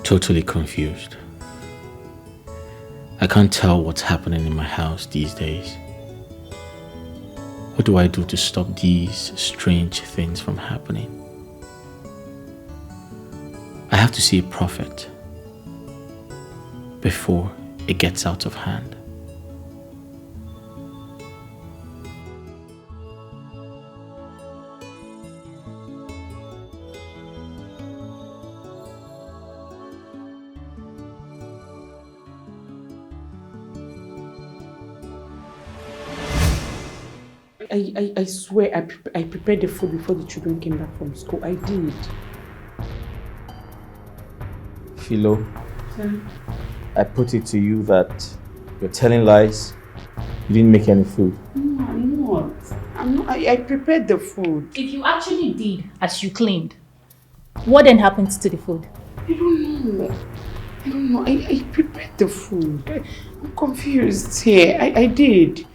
totally confused. I can't tell what's happening in my house these days. What do I do to stop these strange things from happening? I have to see a prophet before it gets out of hand. I swear I prepared the food before the children came back from school. I did. Philo, Sir? I put it to you that you're telling lies. You didn't make any food. No, I'm not. I prepared the food. If you actually did, as you claimed, what then happened to the food? I don't know. I prepared the food. I'm confused here. I did.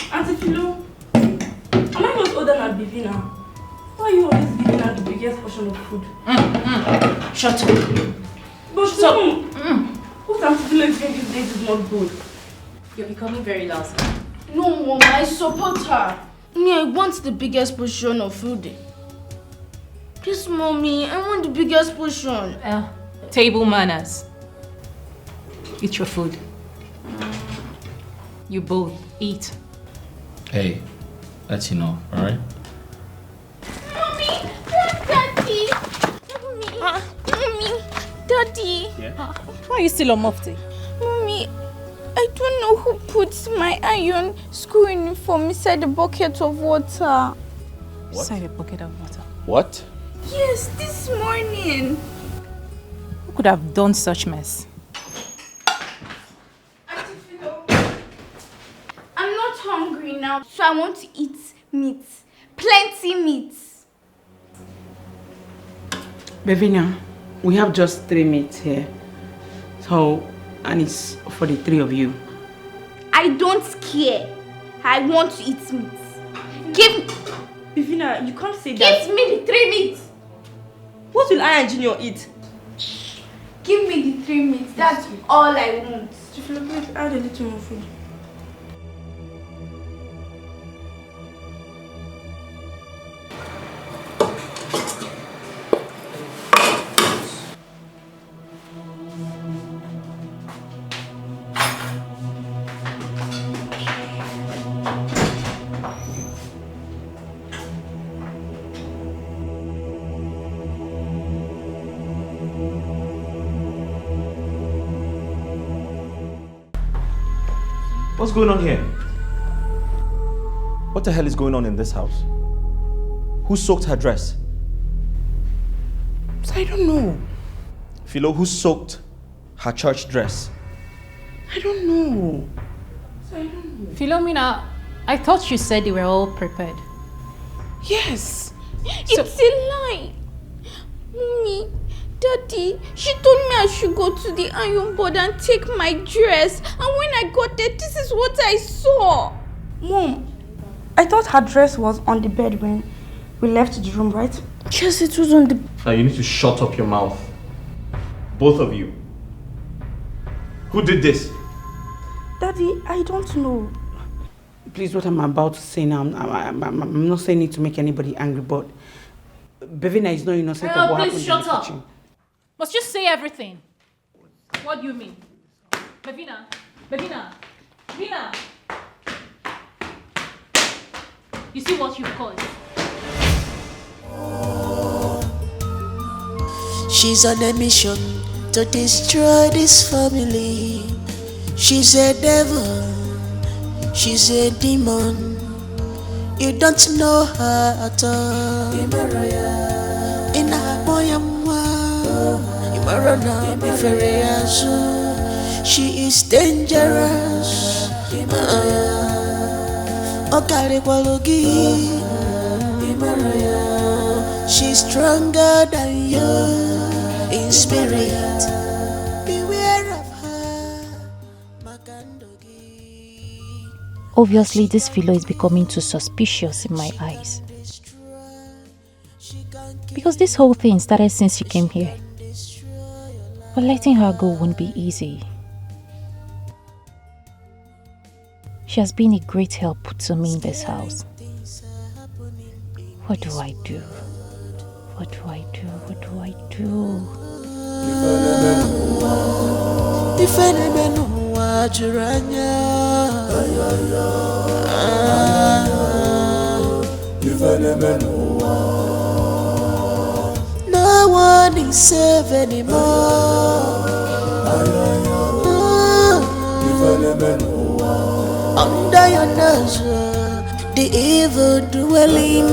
Auntie Philo, am I not older than BEVINA? Why are you always giving her the biggest portion of food? Shut up. But so, what Auntie Philo is doing these days is not good. You're becoming very loud. No, Mom, I support her. Me, I want the biggest portion of food. Please, Mommy, I want the biggest portion. Table manners. Eat your food. You both eat. Hey, that's enough, alright? Mommy, Daddy. Mommy, Daddy. Yeah? Why are you still on mufti? Mommy, I don't know who put my iron school uniform inside the bucket of water. What? Inside a bucket of water. What? Yes, this morning. Who could have done such mess? Auntie Philo, I'm not hungry now, so I want to eat meat. Plenty meat. BEVINA, we have just 3 meats here. So, and it's for the 3 of you. I don't care. I want to eat meat. Give BEVINA, you can't say that. me the 3 meats. What will I and Junior eat? Give me the 3 meats. That's all I want. Auntie Philo, please add a little more food. What's going on here? What the hell is going on in this house? Who soaked her dress? I don't know. Philo, who soaked her church dress? I don't know. Philomena, I thought you said they were all prepared. Yes. It's a lie. Mommy, Daddy, she told me I should go to the iron board and take my dress. And when I got there, this is what I saw. Mom, I thought her dress was on the bed when we left the room, right? Yes, it was on the... Now you need to shut up your mouth. Both of you. Who did this? Daddy, I don't know. Please, what I'm about to say now, I'm not saying it to make anybody angry, but BEVINA is not innocent of what happened in the kitchen. Must just say everything. What do you mean? BEVINA. You see what you've caused? She's on a mission to destroy this family. She's a devil, she's a demon. You don't know her at all. In a she is dangerous. She's stronger than you in spirit. Beware of her. Obviously, this fellow is becoming too suspicious in my eyes. Because this whole thing started since she came here. But letting her go won't be easy. She has been a great help to me in this house. What do I do? What do I do? What do I do? No one is safe anymore. Under your nose, the evil dwelling.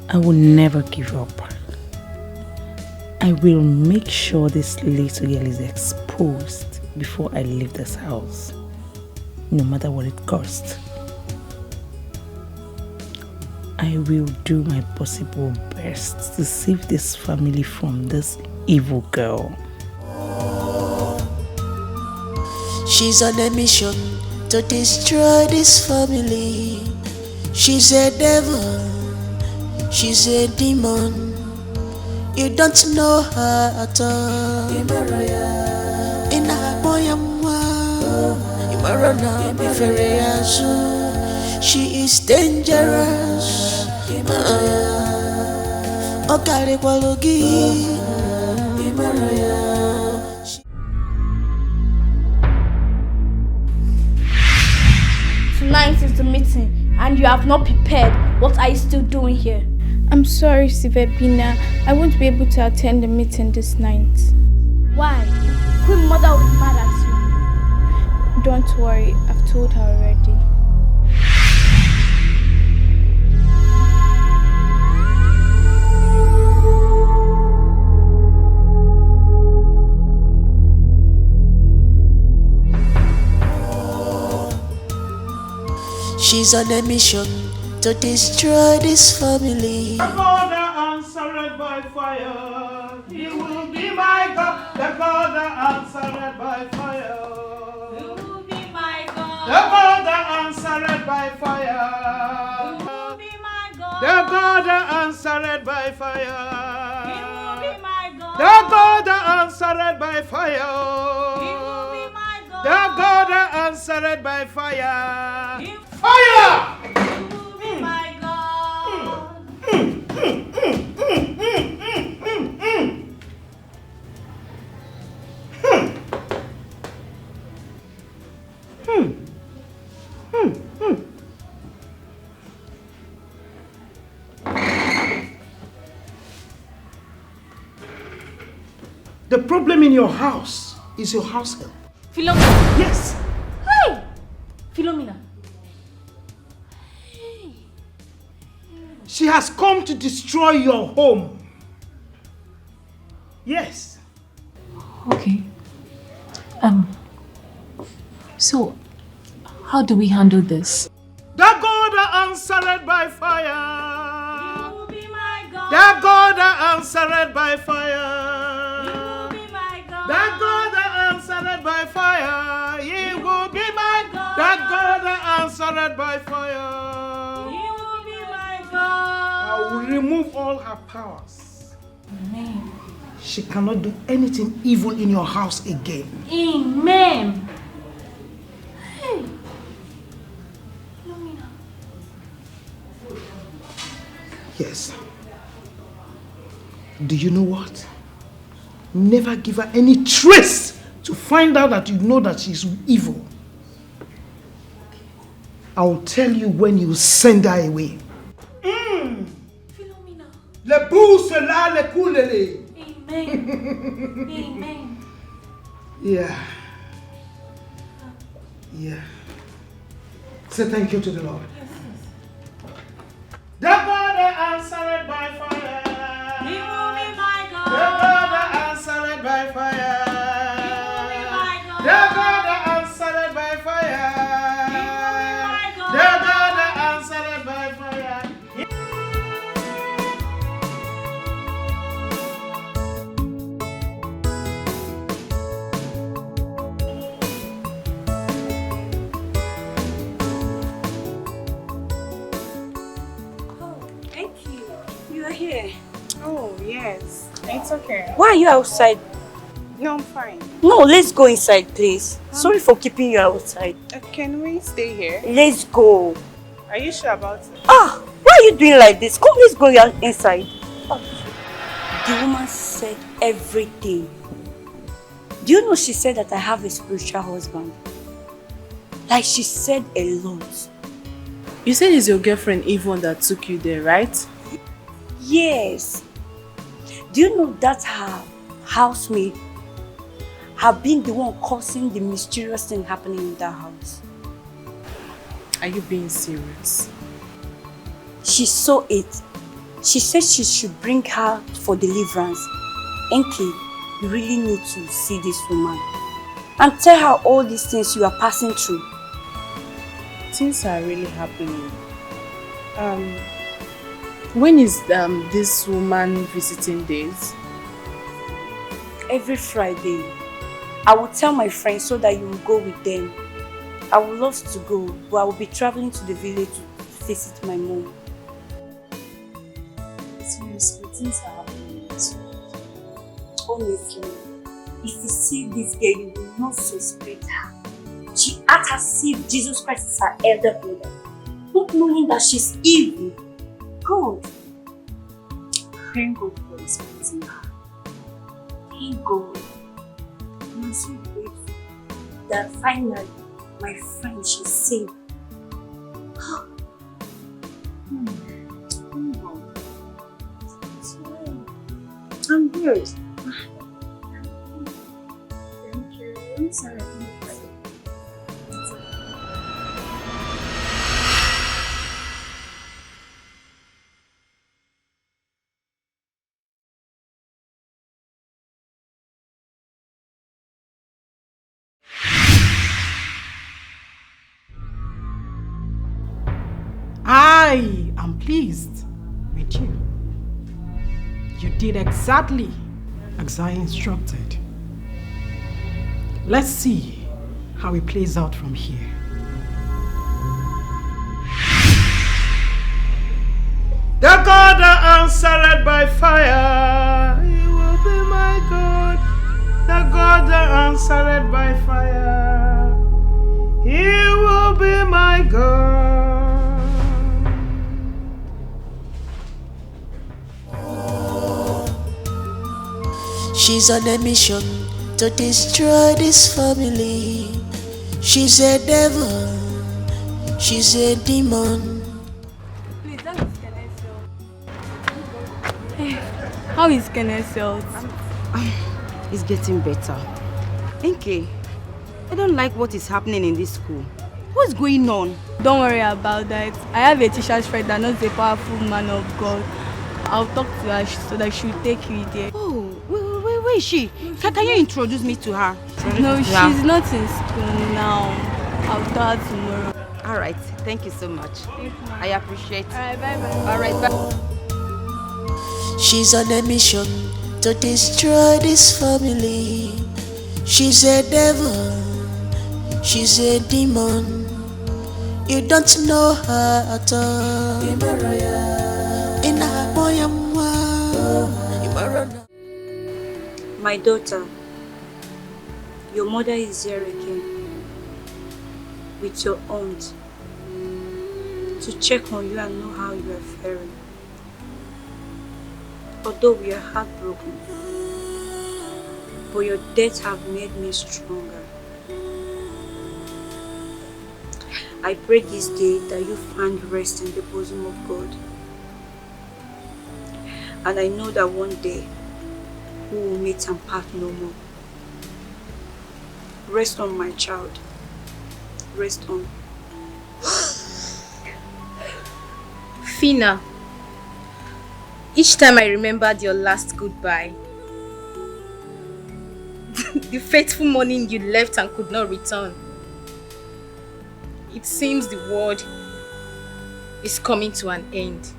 I will never give up. I will make sure this little girl is exposed before I leave this house, no matter what it costs. I will do my possible best to save this family from this evil girl. She's on a mission to destroy this family. She's a devil, she's a demon. You don't know her at all. She is dangerous. Tonight is the meeting and you have not prepared. What are you still doing here? I'm sorry, BEVINA. I won't be able to attend the meeting this night. Why? Queen Mother will be mad at you. Don't worry, I've told her already. She's on a mission to destroy this family. The God that answered by fire, He will be my God. The God that answered by fire, He will be my God. The God that answered by fire, He will be my God. The God that answered by fire, He will be my God. The God that answered by fire, He will be my God. The God that answered by fire, fire! My God. The problem in your house is your house help. Philomena. Yes. Hey! Philomena. She has come to destroy your home. Yes. Okay. So, how do we handle this? The God that answered by fire. You will be my God. The God that answered by fire. You will be my God. The God that answered by fire. He will be my God. The God that answered by fire. You will be my God. I will remove all her powers. Amen. She cannot do anything evil in your house again. Amen. Hey. Philomena. Yes. Do you know what? Never give her any trace to find out that you know that she's evil. I will tell you when you send her away. Philomena. Le pousse là, le coulele. Amen. Amen. Yeah. Yeah. Say thank you to the Lord. Yes, The God that answered by fire. He will be my God. The God that answered by fire. He will be my God. The God that answered by fire. He will be my God. The God that answered by fire. you're here. Oh, yes. It's okay. Why are you outside? No, I'm fine. No, let's go inside, please. Sorry for keeping you outside. Can we stay here? Let's go. Are you sure about it? Ah, why are you doing like this? Come, let's go inside. Oh. The woman said everything. Do you know she said that I have a spiritual husband? Like she said a lot. You said it's your girlfriend Yvonne that took you there, right? Yes. Do you know that her housemate have been the one causing the mysterious thing happening in that house? Are you being serious? She saw it. She said she should bring her for deliverance. Enki, you really need to see this woman and tell her all these things you are passing through. Things are really happening. When is this woman visiting days? Every Friday. I will tell my friends so that you will go with them. I would love to go, but I will be traveling to the village to visit my mom. Seriously, things are happening. Honestly, if you see this girl, you will not suspect her. She acts as if Jesus Christ is her elder brother, not knowing that she's evil. God. Thank God for respecting her. Thank God. I'm so grateful that finally my friend, she's safe. I'm good. Thank you. I'm sorry. I am pleased with you. You did exactly as I instructed. Let's see how it plays out from here. The God that answered by fire, He will be my God. The God that answered by fire, He will be my God. She's on a mission to destroy this family. She's a devil. She's a demon. Please, that is Kenneth. How is Kenneth health? It's getting better. Enke, I don't like what is happening in this school. What's going on? Don't worry about that. I have a teacher's friend that knows a powerful man of God. I'll talk to her so that she'll take you there. Oh, where is she? Can you introduce me to her? No, she's not in school now. I'll tell her tomorrow. All right. Thank you so much. I appreciate it. All right, bye-bye. All right, bye. She's on a mission to destroy this family. She's a devil. She's a demon. You don't know her at all. My daughter, your mother is here again with your aunt to check on you and know how you are faring. Although we are heartbroken, but your death have made me stronger. I pray this day that you find rest in the bosom of God. And I know that one day we will meet and part no more. Rest on, my child. Rest on. Fina, each time I remembered your last goodbye, the fateful morning you left and could not return, it seems the world is coming to an end.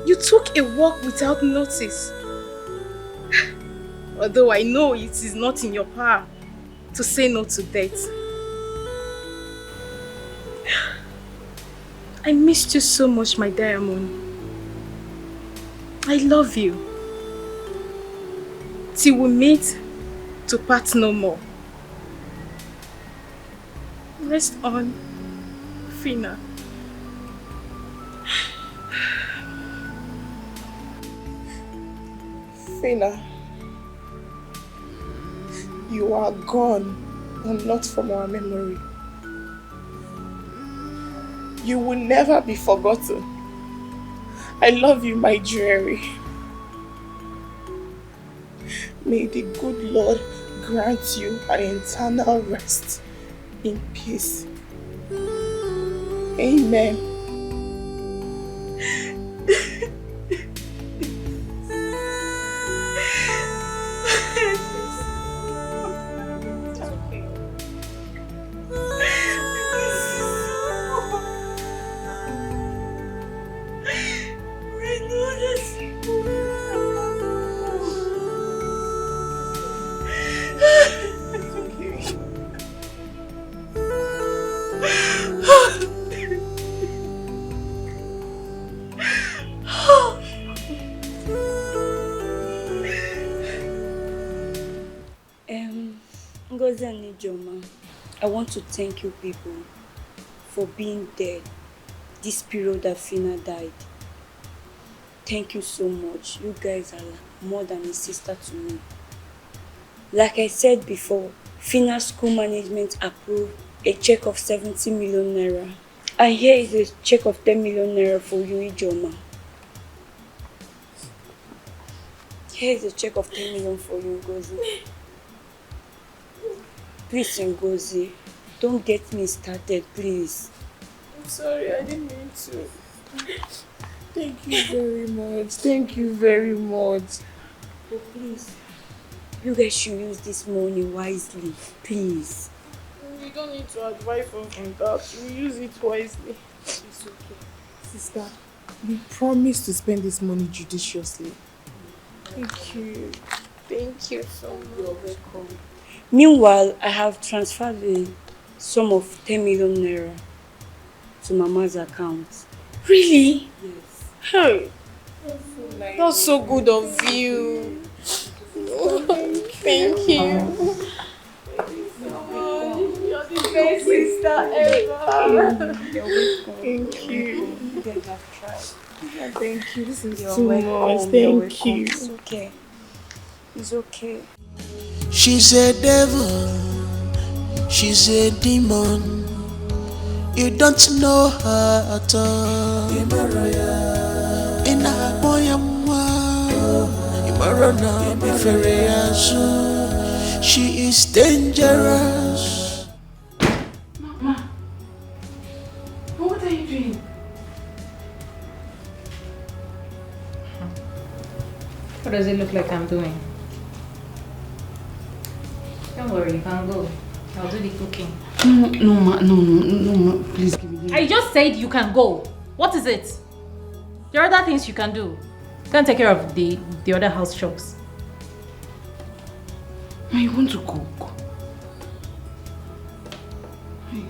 You took a walk without notice. Although I know it is not in your power to say no to death. I missed you so much, my diamond. I love you. Till we meet to part no more. Rest on, Fina. Fina, you are gone and not from our memory. You will never be forgotten. I love you, my jewelry. May the good Lord grant you an eternal rest in peace. Amen. Godson and Ijoma, I want to thank you people for being there this period that Fina died. Thank you so much. You guys are more than a sister to me. Like I said before, Fina school management approved a check of 70 million naira. And here is a check of 10 million naira for you, Ijoma. Here is a check of 10 million for you, Ngozi. Please, Ngozi, don't get me started, please. I'm sorry, I didn't mean to. Thank you very much. Thank you very much. But please, you guys should use this money wisely, please. You don't need to advise us on that. We use it wisely. It's okay. Sister, we promise to spend this money judiciously. Thank you. Thank you so much. You're welcome. Meanwhile, I have transferred the sum of 10 million naira to Mama's account. Really? Yes. Hey. That's so good of you. Thank you. You're the best sister ever. Thank you. You guys have tried. Thank you. This is You're too welcome. much. Thank you. It's okay. It's okay. She's a devil, she's a demon. You don't know her at all. Ina boyamwa, imarona biferiazu. She is dangerous. Mama, what are you doing? What does it look like I'm doing? Don't worry, you can go. I'll do the cooking. No, please give me. I just said you can go. What is it? There are other things you can do. You can take care of the other house chores. Ma, you want to cook? Hey.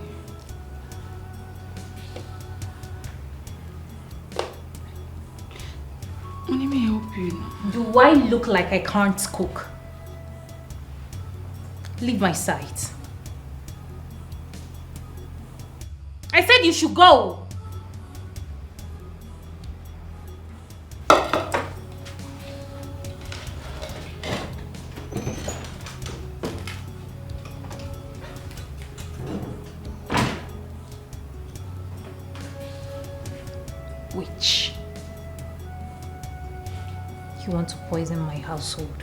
Let me help you now. Do I look like I can't cook? Leave my sight. I said you should go. Witch. You want to poison my household?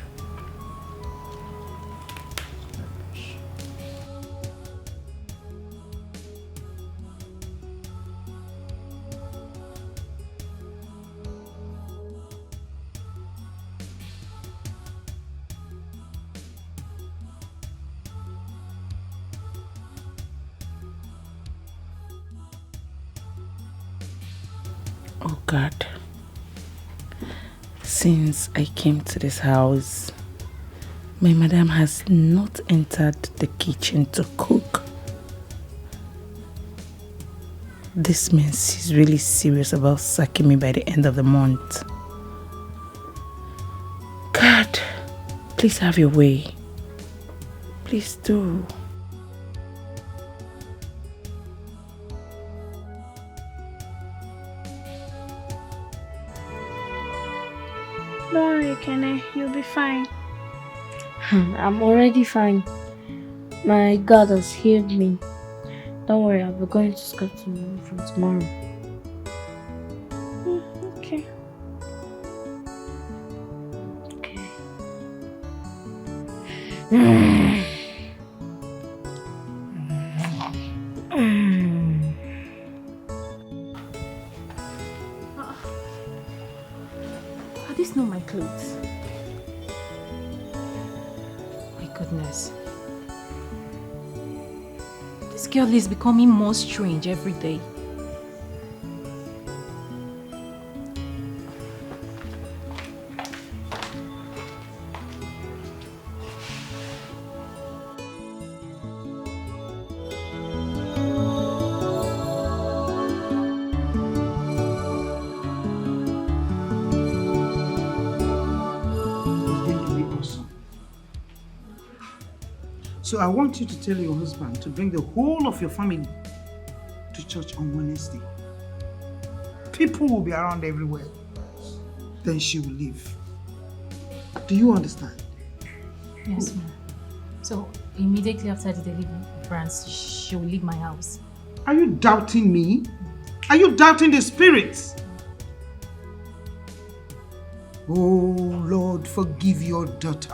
Oh God, since I came to this house, my madam has not entered the kitchen to cook. This means she's really serious about sacking me by the end of the month. Please have your way. Please do. Don't worry, Kene. You'll be fine. I'm already fine. My God has healed me. Don't worry, I'll be going to school from tomorrow. Okay. Are these not my clothes? My goodness. This girl is becoming more strange every day. So I want you to tell your husband to bring the whole of your family to church on Wednesday. People will be around everywhere. Then she will leave. Do you understand? Yes, ma'am. So immediately after the deliverance, she will leave my house. Are you doubting me? Are you doubting the spirits? Oh Lord, forgive your daughter.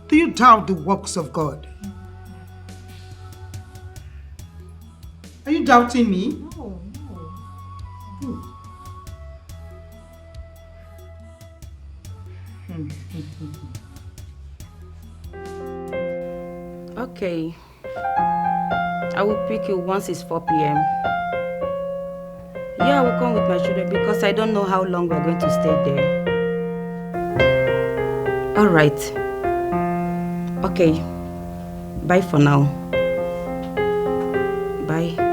Do you doubt the works of God? Are you doubting me? No, Good. Okay. I will pick you once it's 4 p.m. Yeah, I will come with my children because I don't know how long we're going to stay there. All right. Okay. Bye for now. Bye.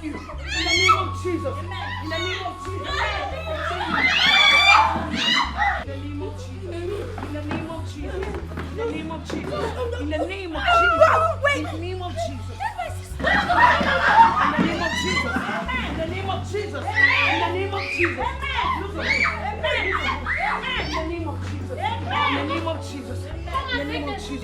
bind you. In the name of Jesus. In the name of Jesus. In the name of Jesus. In the name of Jesus. In the name of Jesus. In the name of Jesus. In the name of Jesus. In the name of Jesus. In the name of Jesus. In the name of Jesus. In the name of Jesus. In the name of Jesus. In the name of Jesus.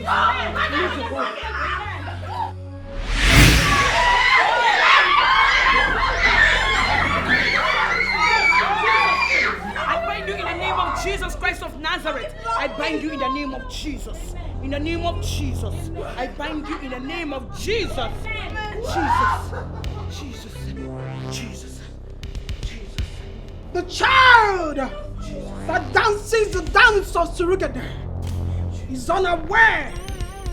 I bind you in the name of Jesus Christ of Nazareth. I bind you in the name of Jesus. In the name of Jesus. I bind you in the name of Jesus. Jesus. Jesus. The child that dances the dance of Surugede is unaware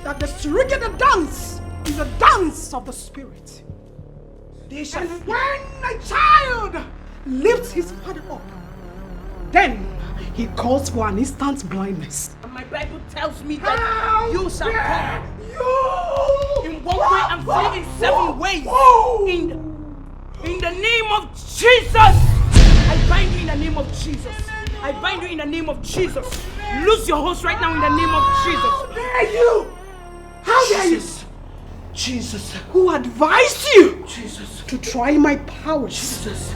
that the Surugede dance is a dance of the spirit. And when a child lifts his father up, then he calls for an instant blindness. And my Bible tells me that you shall come in one way and flee in 7 ways. In the name of Jesus, I bind you in the name of Jesus. I bind you in the name of Jesus. Lose your host right now in the name of Jesus. How dare you? How dare you? Jesus. Who advised you? Jesus. To try my power. Jesus.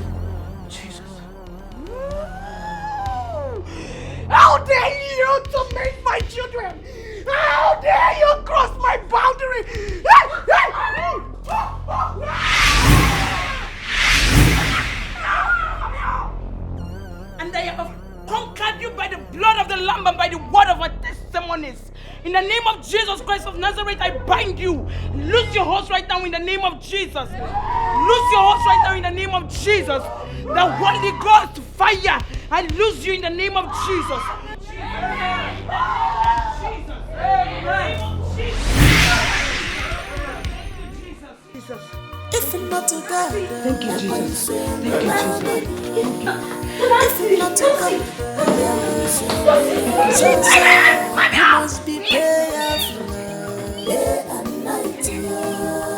How dare you to make my children? How dare you cross my boundary? And I have conquered you by the blood of the Lamb and by the word of our testimonies. In the name of Jesus Christ of Nazareth, I bind you. Lose your horse right now in the name of Jesus. Lose your horse right now in the name of Jesus. The Holy Ghost fire. I lose you in the name of Jesus. If not to God, thank you, Jesus. Thank you, Jesus. If not to God, you must be prayerful day and night.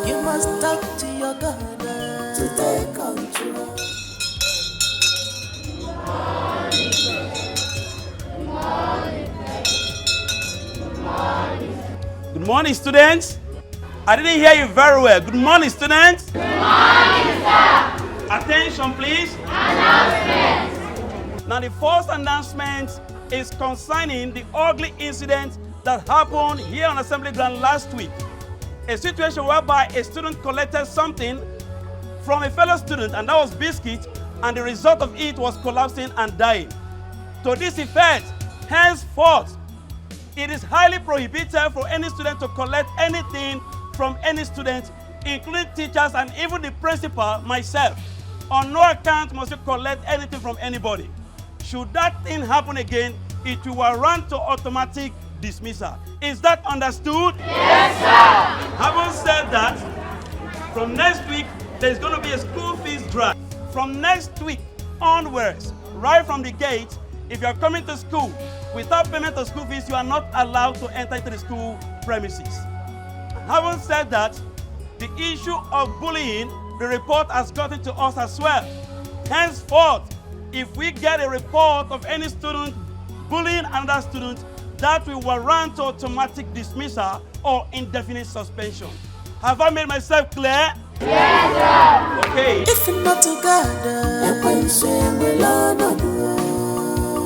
You must talk to your God to take control. Good morning, students. I didn't hear you very well. Good morning, students. Good morning, sir. Attention, please. Announcement. Now, the first announcement is concerning the ugly incident that happened here on Assembly Ground last week. A situation whereby a student collected something from a fellow student, and that was biscuit, and the result of it was collapsing and dying. To this effect, henceforth, it is highly prohibited for any student to collect anything from any student, including teachers and even the principal, myself. On no account must you collect anything from anybody. Should that thing happen again, it will run to automatic dismissal. Is that understood? Yes, sir. Having said that, from next week, there's going to be a school fees drive. From next week onwards, right from the gate, if you are coming to school without payment of school fees, you are not allowed to enter into the school premises. Having said that, the issue of bullying, the report has gotten to us as well. Henceforth, if we get a report of any student bullying another student, that will warrant automatic dismissal or indefinite suspension. Have I made myself clear? Yes, sir. Okay. If not to God,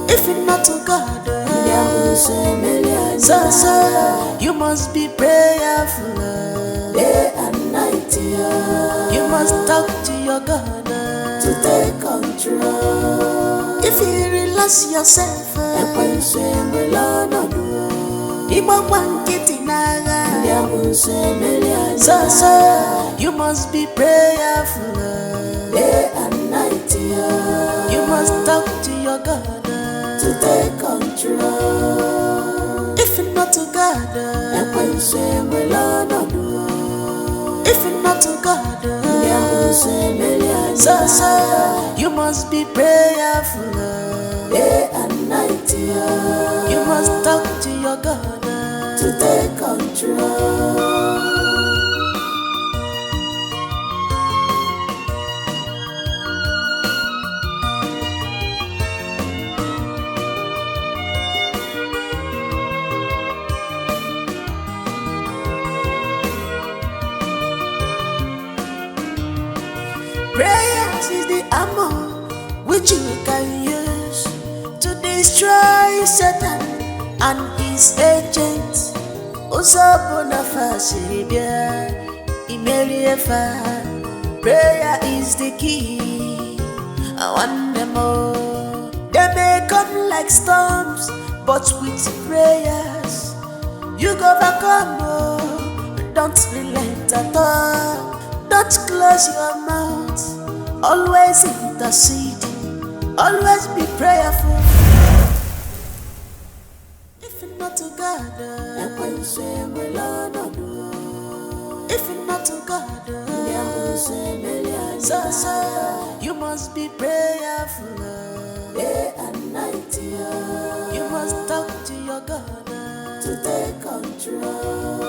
if not to God, so you must be prayerful day and night. You must talk to your God to take control. If you relax yourself, so you must be prayerful day and night. You must talk to your God to take control. If not to God, if not to God, so you must be prayerful day and night. You must talk to your God to take control. ammo which you can use to destroy Satan and his agents. Prayer is the key. I want them all. They may come like storms, but with prayers you go overcome. Oh, don't relent at all. Don't close your mouth. Always interceding. Always be prayerful. If you're not to God, if you're not to God, so you must be prayerful day and night. You must talk to your God to take control.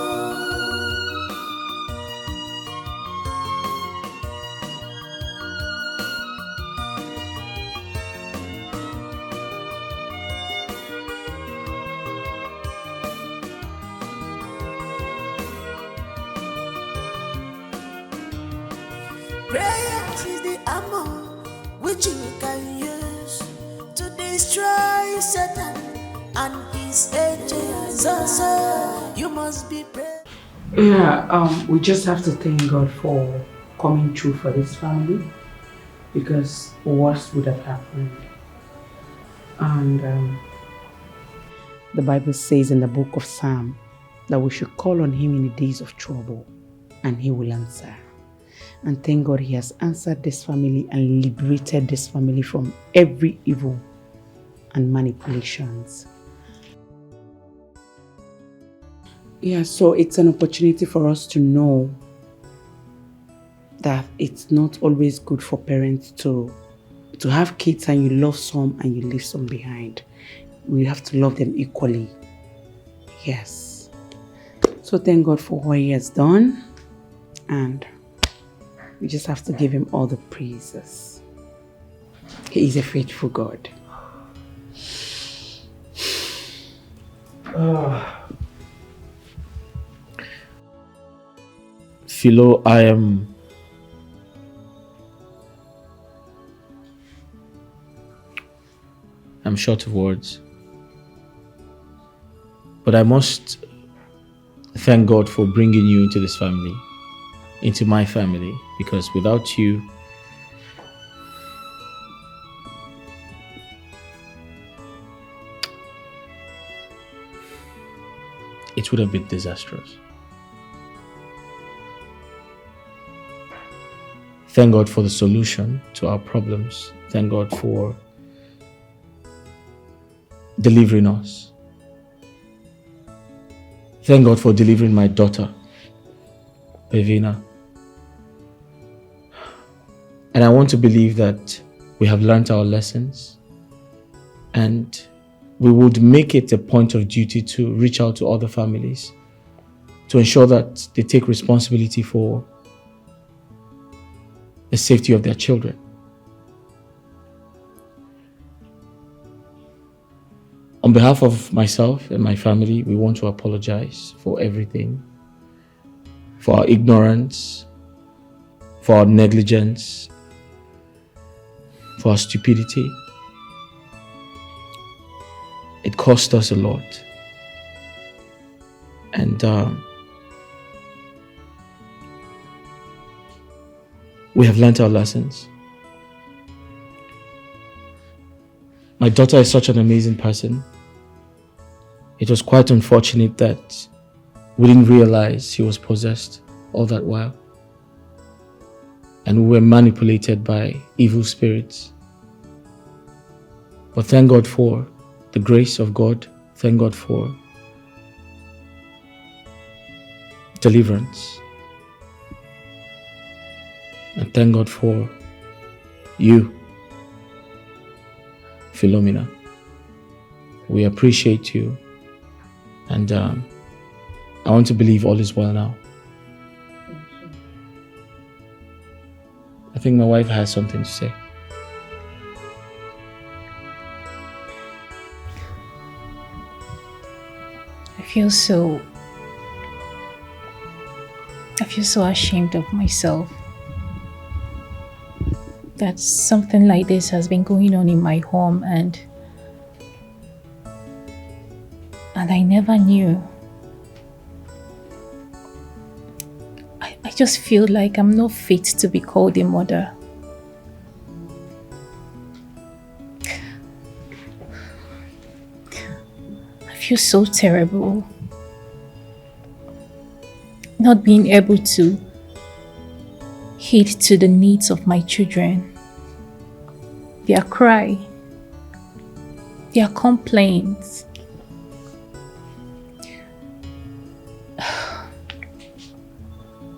Prayer is the ammo which you can use to destroy Satan and his agents. So you must be brave. Yeah, we just have to thank God for coming through for this family, because worse would have happened. And the Bible says in the book of Psalm that we should call on him in the days of trouble and he will answer. And thank God he has answered this family and liberated this family from every evil and manipulations. Yeah, so it's an opportunity for us to know that it's not always good for parents to have kids and you love some and you leave some behind. We have to love them equally. Yes. So thank God for what he has done, and we just have to give him all the praises. He is a faithful God. Philo, I'm short of words. But I must thank God for bringing you into this family, into my family, because without you, it would have been disastrous. Thank God for the solution to our problems. Thank God for delivering us. Thank God for delivering my daughter, BEVINA. And I want to believe that we have learned our lessons, and we would make it a point of duty to reach out to other families to ensure that they take responsibility for the safety of their children. On behalf of myself and my family, we want to apologize for everything, for our ignorance, for our negligence, for our stupidity. It cost us a lot. And we have learned our lessons. My daughter is such an amazing person. It was quite unfortunate that we didn't realize she was possessed all that while. And we were manipulated by evil spirits. But thank God for the grace of God. Thank God for deliverance. And thank God for you, Philomena. We appreciate you. And I want to believe all is well now. I think my wife has something to say. I feel so ashamed of myself. that something like this has been going on in my home, and I never knew. I just feel like I'm not fit to be called a mother. I feel so terrible. Not being able to heed to the needs of my children. Their cry, their complaints.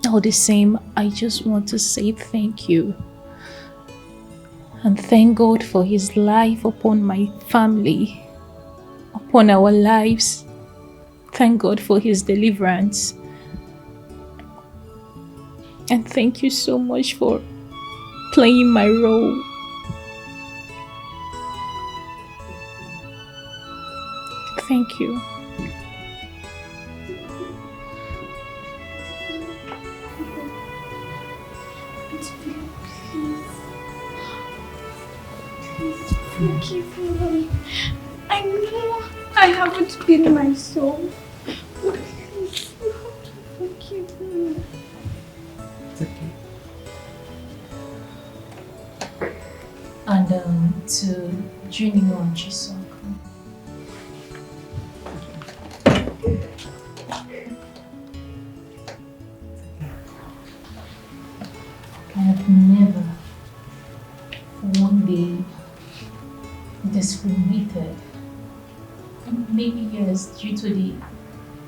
All the same, I just want to say thank you. And thank God for His life upon my family, upon our lives. Thank God for His deliverance. And thank you so much for playing my role. Thank you. Forgive me. I know I haven't been myself. Please, you have to forgive me. It's okay. And to Junior and Chisoka. I have never for one day discriminated. Maybe yes, due to the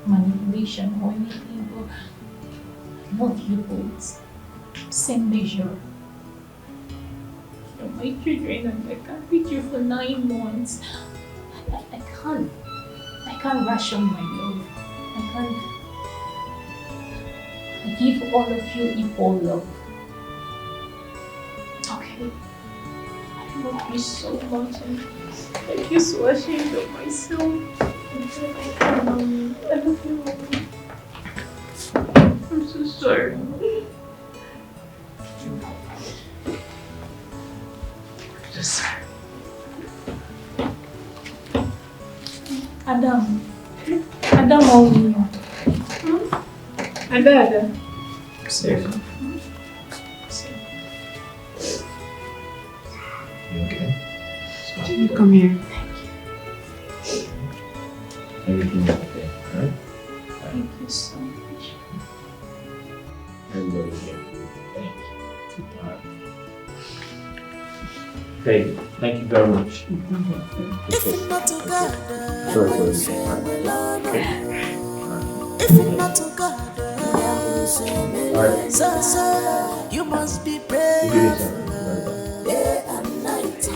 manipulation or anything, but I love you both. Same measure. You're my children and I can't feed you for 9 months. I can't ration my love. I give all of you equal love. Okay. I love you so much and I feel so ashamed of myself. I love you, Mommy. I'm so sorry. I'm so sorry. Adam, Mommy. Ada. Safe. You okay? You come here. Everything is okay, alright? Thank you so much. Everybody here. Thank you. Thank you very much. If you're not together, if you're not together, so you must be brave day and night.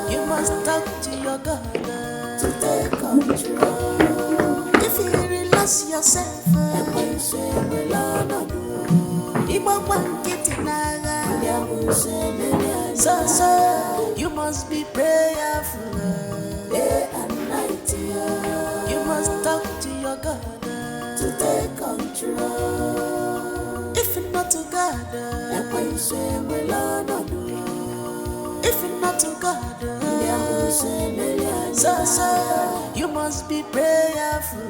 You must talk to your God to take control. If you relax yourself, so you must be prayerful day and night. You must talk to your God to take control. If you're not together, if you're not together, so you must be prayerful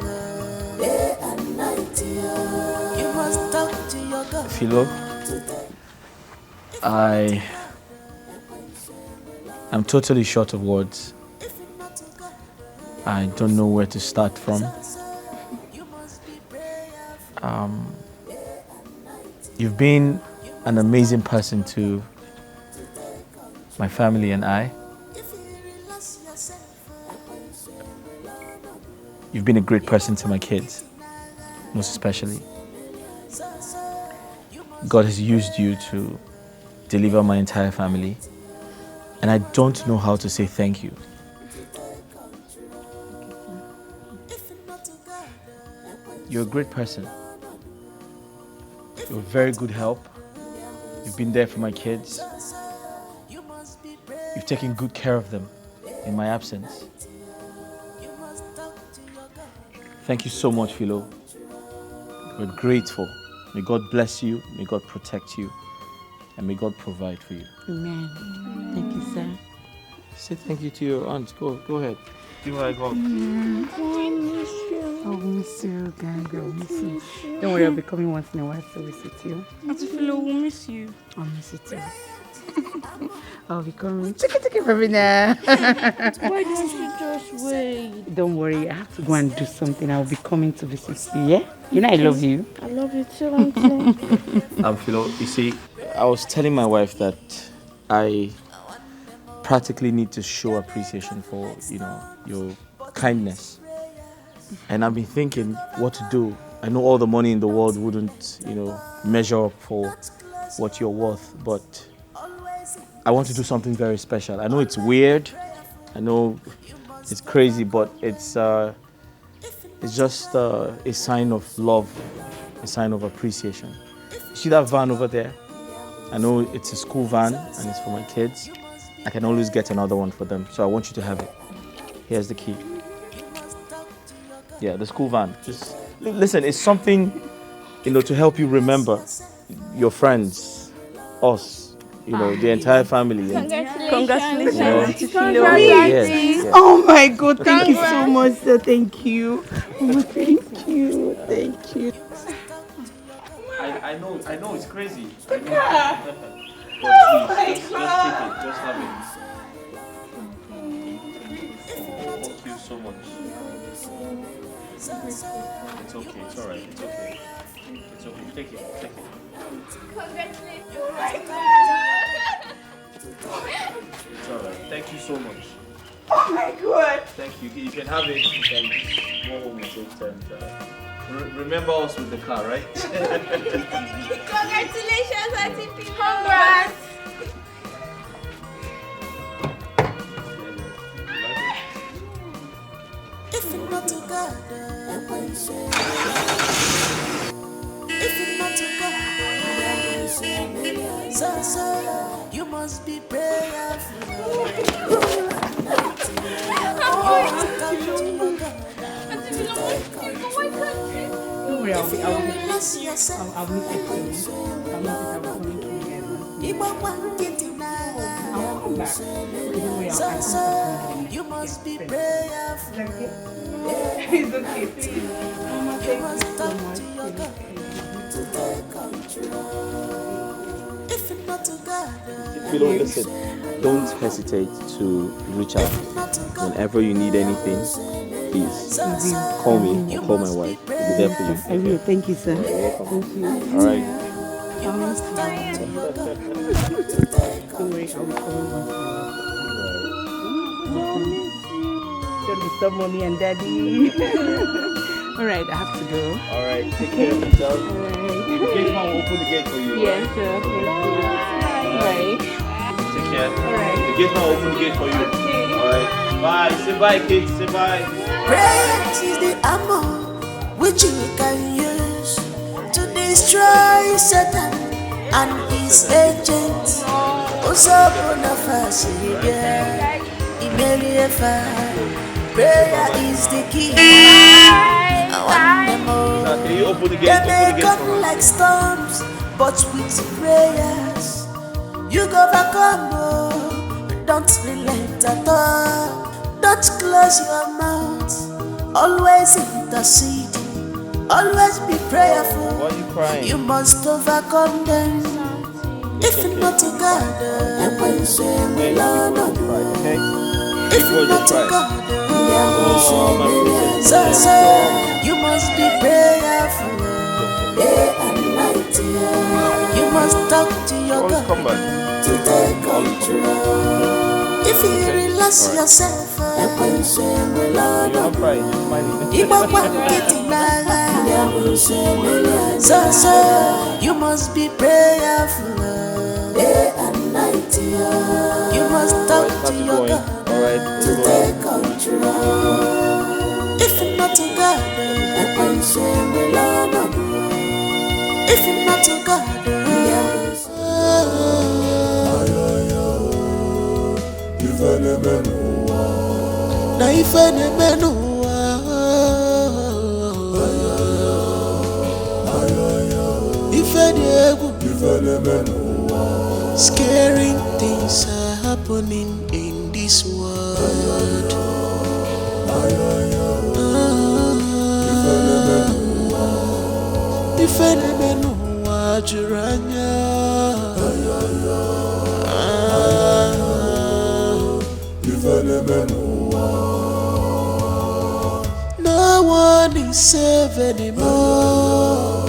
day and night. You must talk to your God. Philo, I'm totally short of words. I don't know where to start from. You've been an amazing person to my family and I. You've been a great person to my kids, most especially. God has used you to deliver my entire family, and I don't know how to say thank you. You're a great person. You're a very good help. You've been there for my kids. You've taken good care of them in my absence. Thank you so much, Philo. We're grateful. May God bless you. May God protect you. and may God provide for you. Amen. Thank you, sir. Say thank you to your aunt. Go ahead. Give her a hug. I'll miss you, gang. I'll miss you. Don't worry, I'll be coming once in a while to visit you. Auntie Philo will miss you. I'll miss you too. I'll be coming. Take it, BEVINA. Why don't you just wait? Don't worry, I have to go and do something. I'll be coming to visit you, yeah? You know I love you. I love you too, Auntie. Philo, you see, I was telling my wife that I practically need to show appreciation for, your kindness. And I've been thinking what to do. I know all the money in the world wouldn't, measure up for what you're worth, but I want to do something very special. I know it's weird. I know it's crazy, but it's just a sign of love, a sign of appreciation. You see that van over there? I know it's a school van and it's for my kids. I can always get another one for them, so I want you to have it. Here's the key. Yeah, the school van. Just listen, it's something, to help you remember your friends, us, the entire family. Congratulations. Yes. Oh my God, thank you so much, sir. Thank you. Oh, thank you. Thank you. I know it's crazy. Oh Please, just take it. Just have it. Thank you so much. It's okay. It's alright. It's okay. It's okay. Take it. Congratulations. It's alright. Thank you so much. Oh my God. Thank you. You can have it. You can just go home with it and remember us with the car, right? Congratulations, Auntie Philo. Congrats. If you're not together, if you're not together, so you must be prayerful. Don't worry, I'll meet you must be prayerful. It's okay, please. You must talk to your God to take control. If you're not together, Philo, listen, don't hesitate to reach out. Whenever you need anything, please call me or call my wife. We'll be there for you. I will. Thank you, sir. You're welcome. Thank you. All right. you must talk to your God to take Don't worry, I'll be coming once in a while. Don't disturb mommy and daddy. All right, I have to go. All right, take care of yourself. All right. The gate man will open the gate for you. Yeah, sure. Thank you. All right. Take care. All right. The gate man will open the gate for you. Okay. All right. Bye. Say bye, kids. Say bye. Prayer is the armor which you can use to destroy Satan and his agents. Also, prayer is the key. Can you open the gate? They Open the may gate come for us. like storms, but with prayers you go overcome. Don't relent at all. Don't close your mouth. Always intercede. Always be prayerful. Why are you crying? You must overcome them. If you're not together, Okay? if you're not together, so you must be prayerful day and night. You must talk to your God to take control. If you relax yourself, so you must be prayerful day and night. You must talk to your God to take control. If you're not together, if you're not together, na ifene menua ifene egu ifene menua Scary things are happening in this world. If any know what you're no one is safe anymore.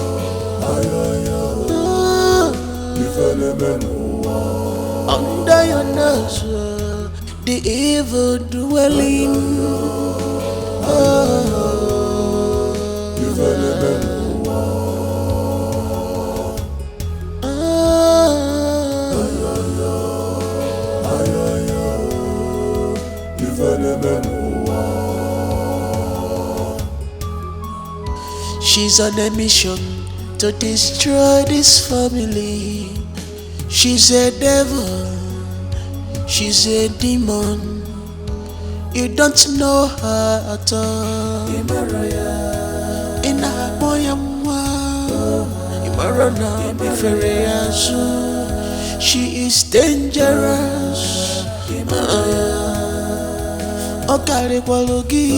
Under your nose, the evil dwelling. She's on a mission to destroy this family. She's a devil, she's a demon. You don't know her at all. In a boyamwa, Imarana Biferiasu. She is dangerous. Okare Kwalogi.